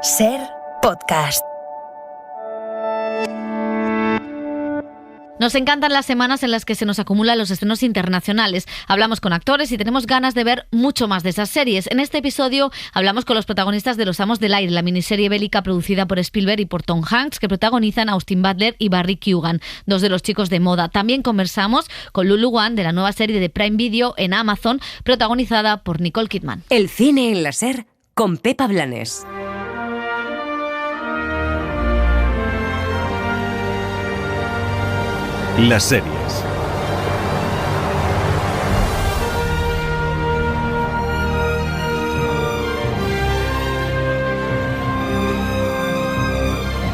Ser Podcast. Nos encantan las semanas en las que se nos acumulan los estrenos internacionales. Hablamos con actores y tenemos ganas de ver mucho más de esas series. En este episodio hablamos con los protagonistas de Los Amos del Aire, la miniserie bélica producida por Spielberg y por Tom Hanks, que protagonizan Austin Butler y Barry Keoghan, dos de los chicos de moda. También conversamos con Lulu Wang de la nueva serie de Prime Video en Amazon, protagonizada por Nicole Kidman. El cine en la Ser con Pepa Blanes. Las series.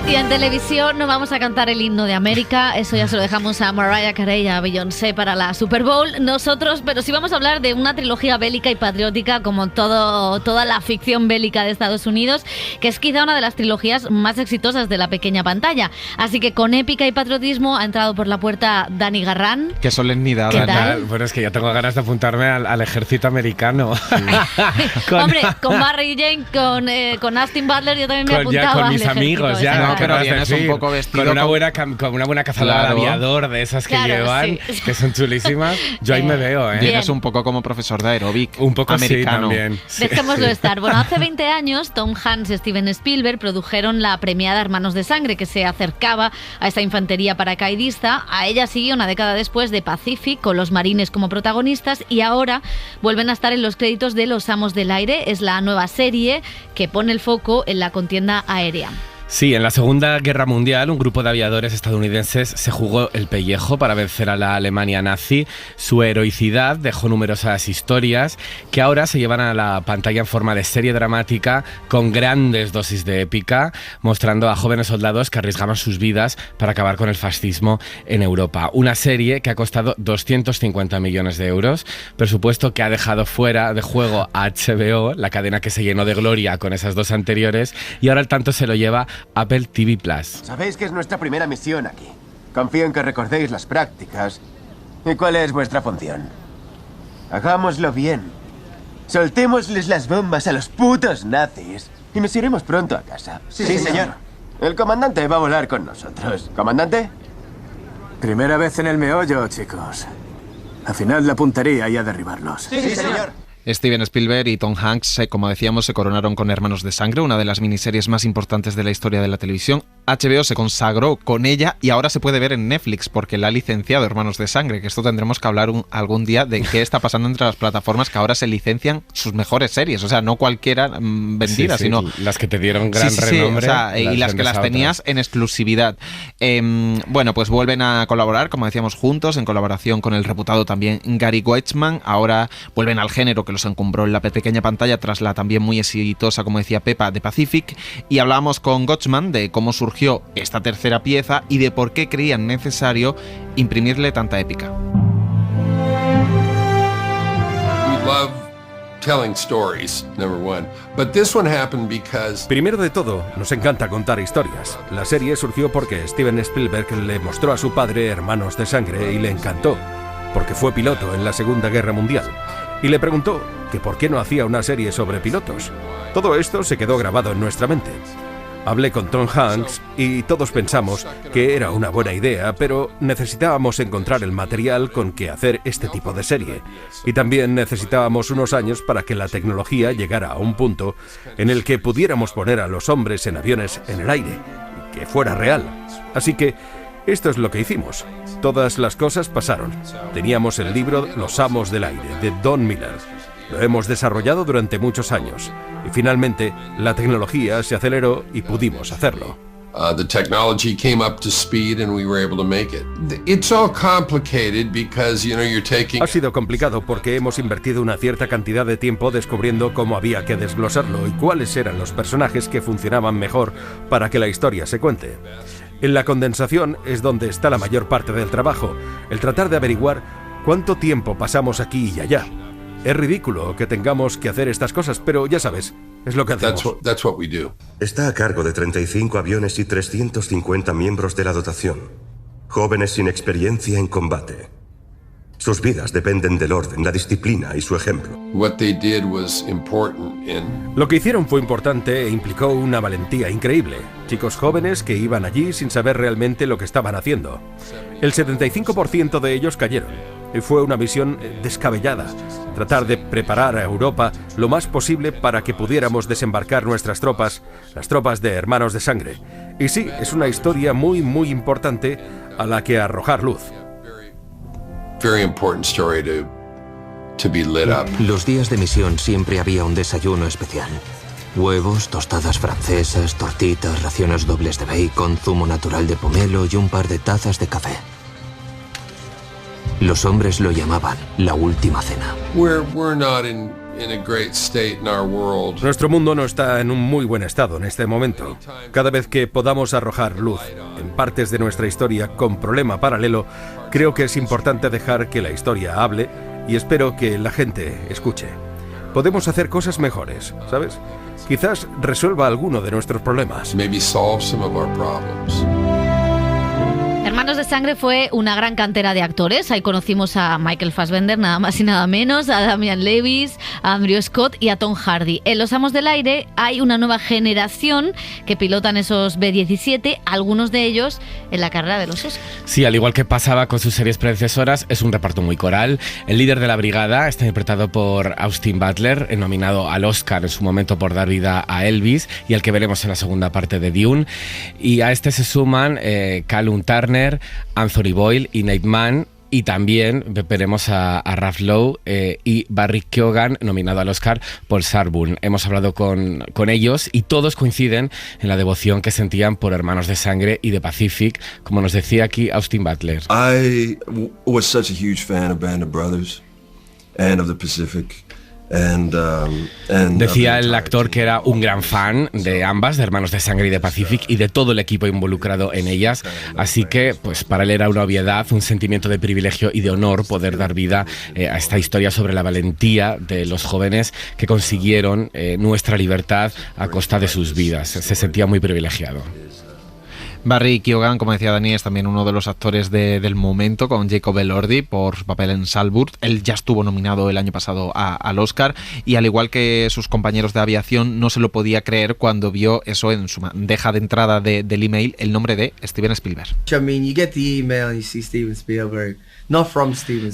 Y en televisión no vamos a cantar el himno de América, eso ya se lo dejamos a Mariah Carey y a Beyoncé para la Super Bowl. Nosotros, pero sí vamos a hablar de una trilogía bélica y patriótica como toda la ficción bélica de Estados Unidos, que es quizá una de las trilogías más exitosas de la pequeña pantalla. Así que con épica y patriotismo ha entrado por la puerta Dani Garrán. Qué solemnidad. ¿Qué tal? Bueno, es que yo tengo ganas de apuntarme al ejército americano. Sí. Hombre, con Barry Jane, con Austin Butler, yo también me apuntaba con al mis ejército, amigos, ya. no, pero vienes un poco vestido con una buena cazadora de aviador de esas que llevan, sí, que son chulísimas. Yo ahí me veo, ¿eh? Vienes un poco como profesor de aeróbic. Un poco americano. sí, también. Sí, Dejémoslo estar. Bueno, hace 20 años, Tom Hanks y Steven Spielberg produjeron la premiada Hermanos de Sangre, que se acercaba a esta infantería paracaidista. A ella siguió una década después de Pacific, con los marines como protagonistas, y ahora vuelven a estar en los créditos de Los Amos del Aire. Es la nueva serie que pone el foco en la contienda aérea. Sí, en la Segunda Guerra Mundial, un grupo de aviadores estadounidenses se jugó el pellejo para vencer a la Alemania nazi. Su heroicidad dejó numerosas historias que ahora se llevan a la pantalla en forma de serie dramática con grandes dosis de épica, mostrando a jóvenes soldados que arriesgaban sus vidas para acabar con el fascismo en Europa. Una serie que ha costado 250 millones de euros, presupuesto que ha dejado fuera de juego a HBO, la cadena que se llenó de gloria con esas dos anteriores, y ahora el tanto se lo lleva Apple TV+. Sabéis que es nuestra primera misión aquí. Confío en que recordéis las prácticas. ¿Y cuál es vuestra función? Hagámoslo bien. Soltémosles las bombas a los putos nazis y nos iremos pronto a casa. Sí, señor. El comandante va a volar con nosotros. ¿Comandante? Primera vez en el meollo, chicos. Afinad la puntería y a derribarlos. Sí, señor. Steven Spielberg y Tom Hanks, como decíamos, se coronaron con Hermanos de Sangre, una de las miniseries más importantes de la historia de la televisión. HBO se consagró con ella y ahora se puede ver en Netflix porque la ha licenciado Hermanos de Sangre, que esto tendremos que hablar algún día de qué está pasando entre las plataformas que ahora se lincian sus mejores series, o sea, no cualquiera vendida, sino las que te dieron gran renombre, o sea, y las que las tenías en exclusividad. Bueno, pues vuelven a colaborar, como decíamos, juntos, en colaboración con el reputado también Gary Weitzman. Ahora vuelven al género que los encumbró en la pequeña pantalla tras la también muy exitosa, como decía Pepa, de Pacific, y hablábamos con Weitzman de cómo surgió esta tercera pieza y de por qué creían necesario imprimirle tanta épica. We love telling stories, number one, but this one happened because... Primero de todo, nos encanta contar historias. La serie surgió porque Steven Spielberg le mostró a su padre Hermanos de Sangre y le encantó, porque fue piloto en la Segunda Guerra Mundial. Y le preguntó que por qué no hacía una serie sobre pilotos. Todo esto se quedó grabado en nuestra mente. Hablé con Tom Hanks y todos pensamos que era una buena idea, pero necesitábamos encontrar el material con que hacer este tipo de serie. Y también necesitábamos unos años para que la tecnología llegara a un punto en el que pudiéramos poner a los hombres en aviones en el aire, y que fuera real. Así que esto es lo que hicimos. Todas las cosas pasaron. Teníamos el libro Los Amos del Aire, de Don Miller. Lo hemos desarrollado durante muchos años. Y finalmente, la tecnología se aceleró y pudimos hacerlo. The technology came up to speed and we were able to make it. It's all complicated because, you're taking... Ha sido complicado porque hemos invertido una cierta cantidad de tiempo descubriendo cómo había que desglosarlo y cuáles eran los personajes que funcionaban mejor para que la historia se cuente. En la condensación es donde está la mayor parte del trabajo, el tratar de averiguar cuánto tiempo pasamos aquí y allá. Es ridículo que tengamos que hacer estas cosas, pero ya sabes, es lo que hacemos. That's what we do. Está a cargo de 35 aviones y 350 miembros de la dotación, jóvenes sin experiencia en combate. Sus vidas dependen del orden, la disciplina y su ejemplo. What they did was important Lo que hicieron fue importante e implicó una valentía increíble. Chicos jóvenes que iban allí sin saber realmente lo que estaban haciendo. El 75% de ellos cayeron. Y fue una misión descabellada. Tratar de preparar a Europa lo más posible para que pudiéramos desembarcar nuestras tropas, las tropas de Hermanos de Sangre. Y sí, es una historia muy, muy importante a la que arrojar luz. very important story to be lit up. Los días de misión siempre había un desayuno especial. Huevos, tostadas francesas, tortitas, raciones dobles de bacon, zumo natural de pomelo y un par de tazas de café. Los hombres lo llamaban la última cena. We're not in a great state in our world. Nuestro mundo no está en un muy buen estado en este momento. Cada vez que podamos arrojar luz en partes de nuestra historia con problema paralelo, creo que es importante dejar que la historia hable y espero que la gente escuche. Podemos hacer cosas mejores, ¿sabes? Quizás resuelva alguno de nuestros problemas. Maybe solve some of our problems. Hermanos de Sangre fue una gran cantera de actores. Ahí conocimos a Michael Fassbender, nada más y nada menos, a Damian Lewis, a Andrew Scott y a Tom Hardy. En Los Amos del Aire hay una nueva generación que pilotan esos B-17, algunos de ellos en la carrera de los Oscars. Sí, al igual que pasaba con sus series predecesoras, es un reparto muy coral. El líder de la brigada está interpretado por Austin Butler, nominado al Oscar en su momento por dar vida a Elvis y al que veremos en la segunda parte de Dune. Y a este se suman Callum Turner, Anthony Boyle y Nate Mann, y también veremos a Ralph Lowe y Barry Keoghan, nominado al Oscar por Sharboon. Hemos hablado con ellos y todos coinciden en la devoción que sentían por Hermanos de Sangre y de Pacific, como nos decía aquí Austin Butler. I was such a huge fan of Band of Brothers and of the Pacific. Decía el actor que era un gran fan de ambas, de Hermanos de Sangre y de Pacific, y de todo el equipo involucrado en ellas, así que pues para él era una obviedad, un sentimiento de privilegio y de honor poder dar vida a esta historia sobre la valentía de los jóvenes que consiguieron nuestra libertad a costa de sus vidas. Se sentía muy privilegiado. Barry Keoghan, como decía Dani, es también uno de los actores del momento, con Jacob Elordi por su papel en Salzburg. Él ya estuvo nominado el año pasado al Oscar y, al igual que sus compañeros de aviación, no se lo podía creer cuando vio eso en su bandeja de entrada del email, el nombre de Steven Spielberg.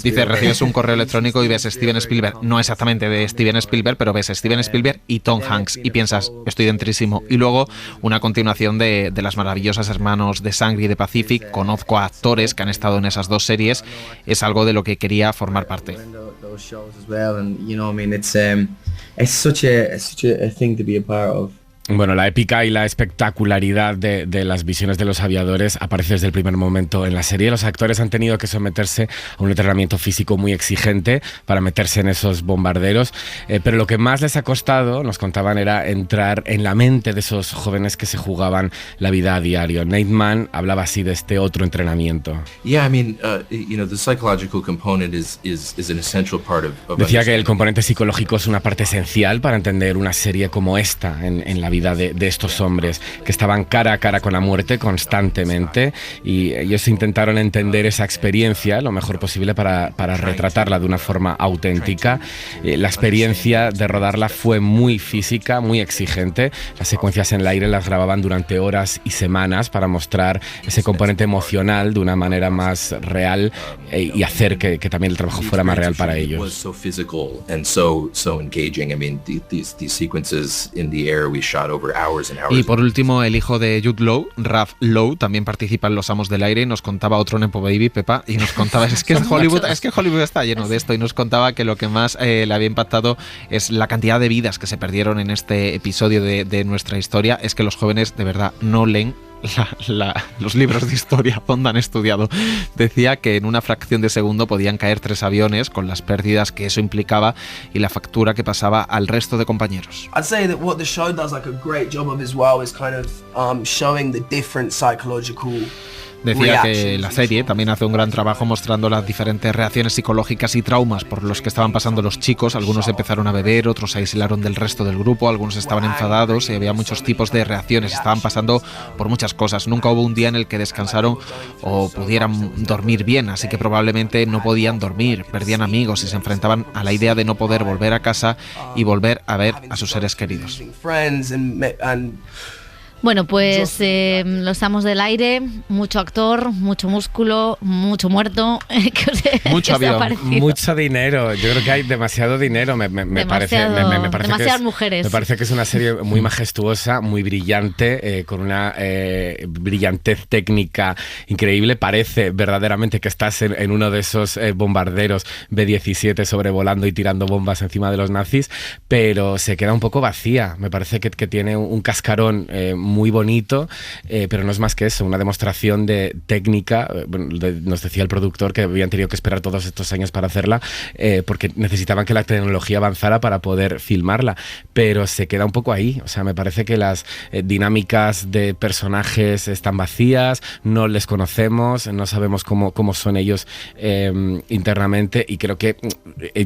Dice, recibes un correo electrónico y ves Steven Spielberg, no exactamente de Steven Spielberg, pero ves Steven Spielberg y Tom Hanks y piensas, estoy dentrísimo. Y luego una continuación de las maravillosas Hermanos de Sangre y de Pacific. Conozco a actores que han estado en esas dos series, es algo de lo que quería formar parte. Bueno, la épica y la espectacularidad de las visiones de los aviadores aparece desde el primer momento en la serie. Los actores han tenido que someterse a un entrenamiento físico muy exigente para meterse en esos bombarderos, pero lo que más les ha costado, nos contaban, era entrar en la mente de esos jóvenes que se jugaban la vida a diario. Nate Mann hablaba así de este otro entrenamiento. Decía que el componente psicológico es una parte esencial para entender una serie como esta en la vida de estos hombres que estaban cara a cara con la muerte constantemente, y ellos intentaron entender esa experiencia lo mejor posible para retratarla de una forma auténtica. La experiencia de rodarla fue muy física, muy exigente. Las secuencias en el aire las grababan durante horas y semanas para mostrar ese componente emocional de una manera más real y hacer que también el trabajo fuera más real para ellos. Y por último, el hijo de Jude Law, Ralph Lowe, también participa en Los Amos del Aire y nos contaba otro Nepo Baby, Pepa, y nos contaba, es que Hollywood está lleno de esto, y nos contaba que lo que más le había impactado es la cantidad de vidas que se perdieron en este episodio de nuestra historia. Es que los jóvenes de verdad no leen los libros de historia donde han estudiado. Decía que en una fracción de segundo podían caer 3 aviones, con las pérdidas que eso implicaba y la factura que pasaba al resto de compañeros. I'd say that what the show does like a great job of as well is kind of showing the different psychological decía que la serie también hace un gran trabajo mostrando las diferentes reacciones psicológicas y traumas por los que estaban pasando los chicos. Algunos empezaron a beber, otros se aislaron del resto del grupo, algunos estaban enfadados y había muchos tipos de reacciones. Estaban pasando por muchas cosas. Nunca hubo un día en el que descansaron o pudieran dormir bien, así que probablemente no podían dormir, perdían amigos y se enfrentaban a la idea de no poder volver a casa y volver a ver a sus seres queridos. Bueno, pues Los Amos del Aire, mucho actor, mucho músculo, mucho muerto. Mucho avión, mucho dinero. Yo creo que hay demasiado dinero. Me parece demasiadas mujeres. Me parece que es una serie muy majestuosa, muy brillante, con una brillantez técnica increíble. Parece verdaderamente que estás en uno de esos bombarderos B-17 sobrevolando y tirando bombas encima de los nazis, pero se queda un poco vacía. Me parece que tiene un cascarón muy bonito, pero no es más que eso, una demostración de técnica. Nos decía el productor que habían tenido que esperar todos estos años para hacerla, porque necesitaban que la tecnología avanzara para poder filmarla, pero se queda un poco ahí. O sea, me parece que las dinámicas de personajes están vacías, no les conocemos, no sabemos cómo son ellos internamente, y creo que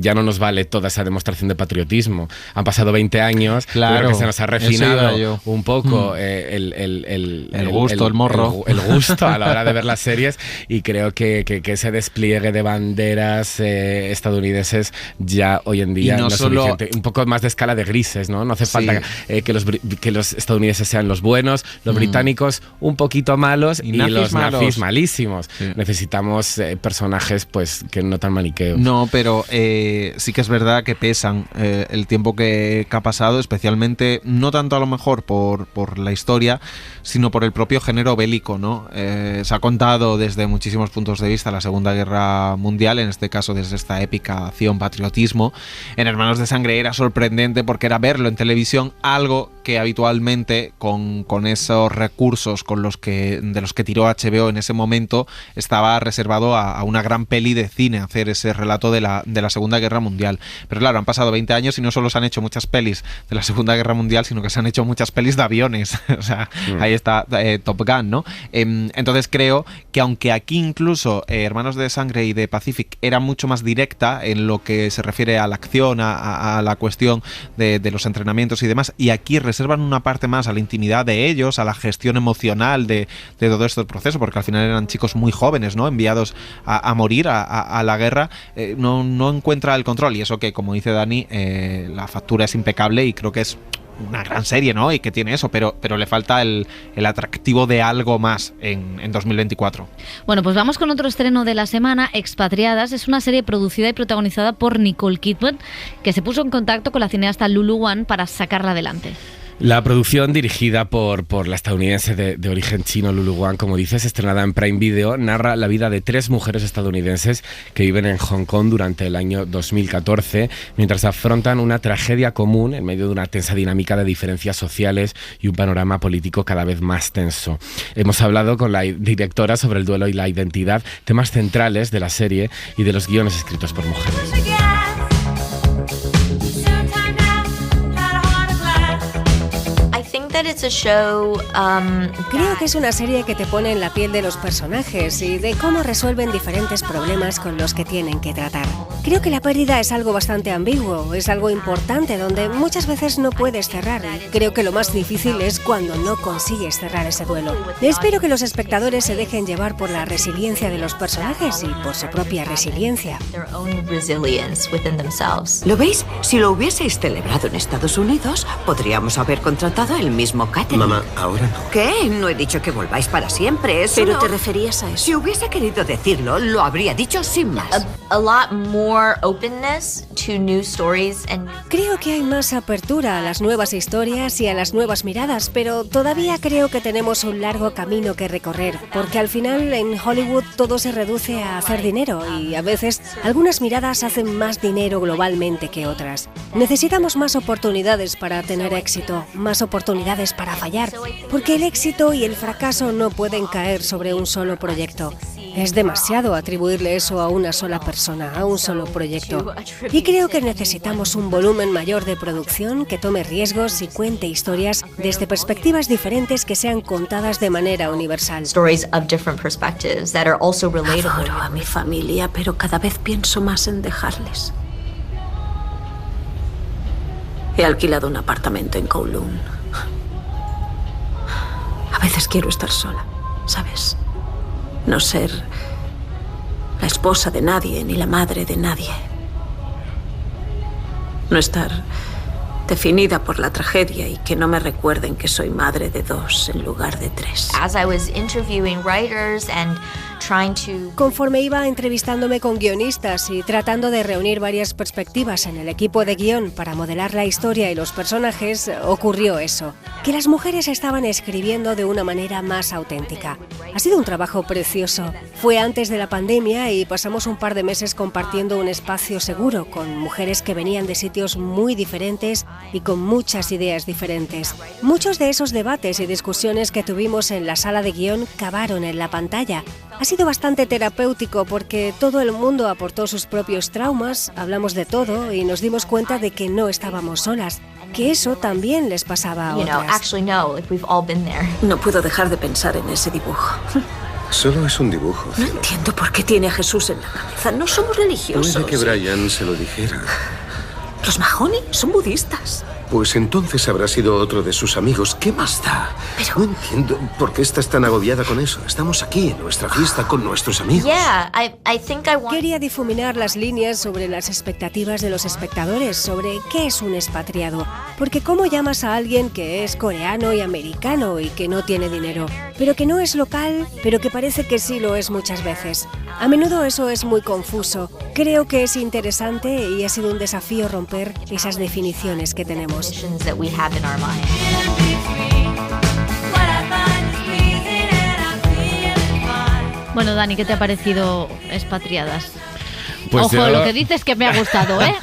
ya no nos vale toda esa demostración de patriotismo. Han pasado 20 años, claro, creo que se nos ha refinado un poco el gusto, el morro. El gusto a la hora de ver las series, y creo que ese despliegue de banderas estadounidenses ya hoy en día no es solo suficiente. Un poco más de escala de grises, ¿no? No hace falta que los estadounidenses sean los buenos, los británicos un poquito malos y los nazis malísimos. Sí. Necesitamos personajes pues que no tan maniqueos. No, pero sí que es verdad que pesan el tiempo que ha pasado, especialmente, no tanto a lo mejor por la historia, sino por el propio género bélico, ¿no? Se ha contado desde muchísimos puntos de vista la Segunda Guerra Mundial, en este caso desde esta épica acción patriotismo. En Hermanos de Sangre era sorprendente porque era verlo en televisión, algo que habitualmente con esos recursos de los que tiró HBO en ese momento estaba reservado a una gran peli de cine, hacer ese relato de la Segunda Guerra Mundial. Pero claro, han pasado 20 años y no solo se han hecho muchas pelis de la Segunda Guerra Mundial, sino que se han hecho muchas pelis de aviones. O sea, ahí está Top Gun, ¿no? Entonces creo que aunque aquí incluso Hermanos de Sangre y de Pacific era mucho más directa en lo que se refiere a la acción, a la cuestión de los entrenamientos y demás, y aquí reservan una parte más a la intimidad de ellos, a la gestión emocional de todo este proceso, porque al final eran chicos muy jóvenes, ¿no? Enviados a morir a la guerra, no encuentra el control, y eso que, como dice Dani, la factura es impecable y creo que es una gran serie, ¿no? Y que tiene eso, pero le falta el atractivo de algo más en 2024. Bueno, pues vamos con otro estreno de la semana, Expatriadas. Es una serie producida y protagonizada por Nicole Kidman, que se puso en contacto con la cineasta Lulu Wang para sacarla adelante. La producción, dirigida por la estadounidense de origen chino Lulu Wang, como dices, estrenada en Prime Video, narra la vida de 3 mujeres estadounidenses que viven en Hong Kong durante el año 2014, mientras afrontan una tragedia común en medio de una tensa dinámica de diferencias sociales y un panorama político cada vez más tenso. Hemos hablado con la directora sobre el duelo y la identidad, temas centrales de la serie y de los guiones escritos por mujeres. Creo que es una serie que te pone en la piel de los personajes y de cómo resuelven diferentes problemas con los que tienen que tratar. Creo que la pérdida es algo bastante ambiguo, es algo importante donde muchas veces no puedes cerrar. Creo que lo más difícil es cuando no consigues cerrar ese duelo. Espero que los espectadores se dejen llevar por la resiliencia de los personajes y por su propia resiliencia. ¿Lo veis? Si lo hubieseis celebrado en Estados Unidos, podríamos haber contratado el mismo catering. Mamá, ahora no. ¿Qué? No he dicho que volváis para siempre. Eso Pero no... te referías a eso. Si hubiese querido decirlo, lo habría dicho sin más. Creo que hay más apertura a las nuevas historias y a las nuevas miradas, pero todavía creo que tenemos un largo camino que recorrer, porque al final en Hollywood todo se reduce a hacer dinero y a veces algunas miradas hacen más dinero globalmente que otras. Necesitamos más oportunidades para tener éxito, más oportunidades para fallar, porque el éxito y el fracaso no pueden caer sobre un solo proyecto. Es demasiado atribuirle eso a una sola persona, a un solo proyecto. Y creo que necesitamos un volumen mayor de producción que tome riesgos y cuente historias desde perspectivas diferentes que sean contadas de manera universal. Adoro a mi familia, pero cada vez pienso más en dejarles. He alquilado un apartamento en Kowloon. A veces quiero estar sola, ¿sabes? No ser la esposa de nadie ni la madre de nadie. No estar definida por la tragedia y que no me recuerden que soy madre de 2 en lugar de 3. Conforme iba entrevistándome con guionistas y tratando de reunir varias perspectivas en el equipo de guión para modelar la historia y los personajes, ocurrió eso, que las mujeres estaban escribiendo de una manera más auténtica. Ha sido un trabajo precioso. Fue antes de la pandemia y pasamos un par de meses compartiendo un espacio seguro con mujeres que venían de sitios muy diferentes y con muchas ideas diferentes. Muchos de esos debates y discusiones que tuvimos en la sala de guión cavaron en la pantalla. Ha sido bastante terapéutico porque todo el mundo aportó sus propios traumas, hablamos de todo y nos dimos cuenta de que no estábamos solas, que eso también les pasaba a otras. No puedo dejar de pensar en ese dibujo. Solo es un dibujo. No entiendo por qué tiene a Jesús en la cabeza. No somos religiosos. Puede que Brian se lo dijera. Los Mahoney son budistas. Pues entonces habrá sido otro de sus amigos. ¿Qué más da? Pero... No entiendo por qué estás tan agobiada con eso. Estamos aquí en nuestra fiesta con nuestros amigos. Quería difuminar las líneas sobre las expectativas de los espectadores, sobre qué es un expatriado. Porque ¿cómo llamas a alguien que es coreano y americano y que no tiene dinero? Pero que no es local, pero que parece que sí lo es muchas veces. A menudo eso es muy confuso. Creo que es interesante y ha sido un desafío romper esas definiciones que tenemos. Bueno, Dani, ¿qué te ha parecido Expatriadas? Pues ojo, lo que dices que me ha gustado, ¿eh?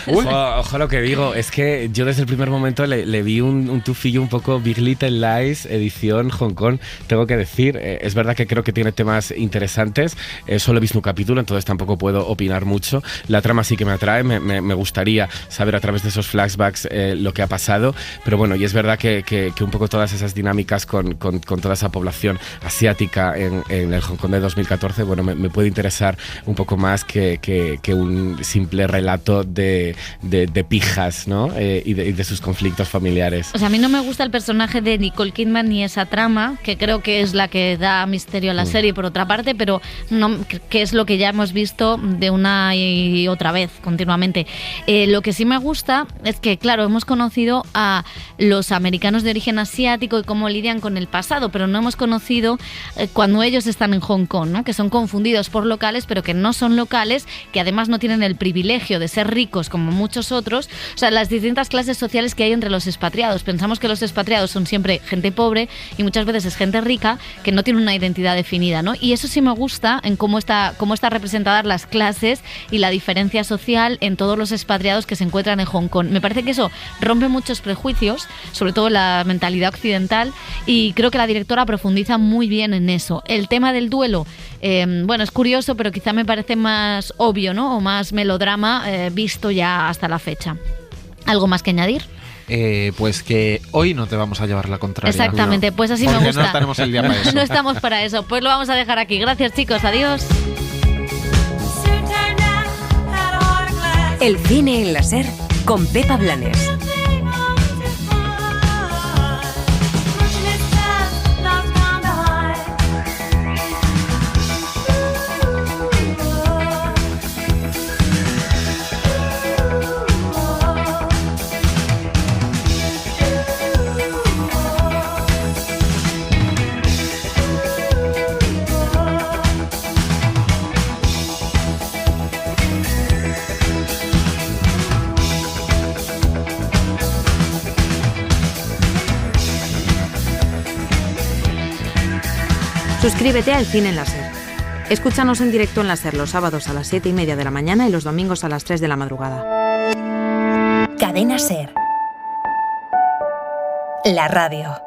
Ojo lo que digo, es que yo desde el primer momento le vi un tufillo un poco Big Little Lies, edición Hong Kong, tengo que decir. Es verdad que creo que tiene temas interesantes, solo he visto un capítulo, entonces tampoco puedo opinar mucho. La trama sí que me atrae, me gustaría saber a través de esos flashbacks lo que ha pasado, pero bueno, y es verdad que un poco todas esas dinámicas con toda esa población asiática en el Hong Kong de 2014, bueno, me puede interesar un poco más que un simple relato de pijas, ¿no? Y de sus conflictos familiares. O sea, a mí no me gusta el personaje de Nicole Kidman ni esa trama, que creo que es la que da misterio a la serie por otra parte, pero no, que es lo que ya hemos visto de una y otra vez continuamente. Lo que sí me gusta es que, claro, hemos conocido a los americanos de origen asiático y cómo lidian con el pasado, pero no hemos conocido cuando ellos están en Hong Kong, ¿no? Que son confundidos por locales, pero que no son locales, que además no tienen el privilegio de ser ricos como muchos otros. O sea, las distintas clases sociales que hay entre los expatriados. Pensamos que los expatriados son siempre gente pobre y muchas veces es gente rica que no tiene una identidad definida, ¿no? Y eso sí me gusta en cómo está representadas las clases y la diferencia social en todos los expatriados que se encuentran en Hong Kong. Me parece que eso rompe muchos prejuicios, sobre todo la mentalidad occidental, y creo que la directora profundiza muy bien en eso. El tema del duelo, bueno, es curioso, pero quizá me parece más obvio, ¿no? O más melodrama visto ya hasta la fecha. ¿Algo más que añadir? Pues que hoy no te vamos a llevar la contraria. Exactamente, pues así porque me gusta. No estaremos el día para eso. No estamos para eso. Pues lo vamos a dejar aquí. Gracias, chicos. Adiós. El cine en la SER con Pepa Blanes. Suscríbete al Cine en la SER. Escúchanos en directo en la SER los sábados a las 7:30 de la mañana y los domingos a las 3 de la madrugada. Cadena SER. La radio.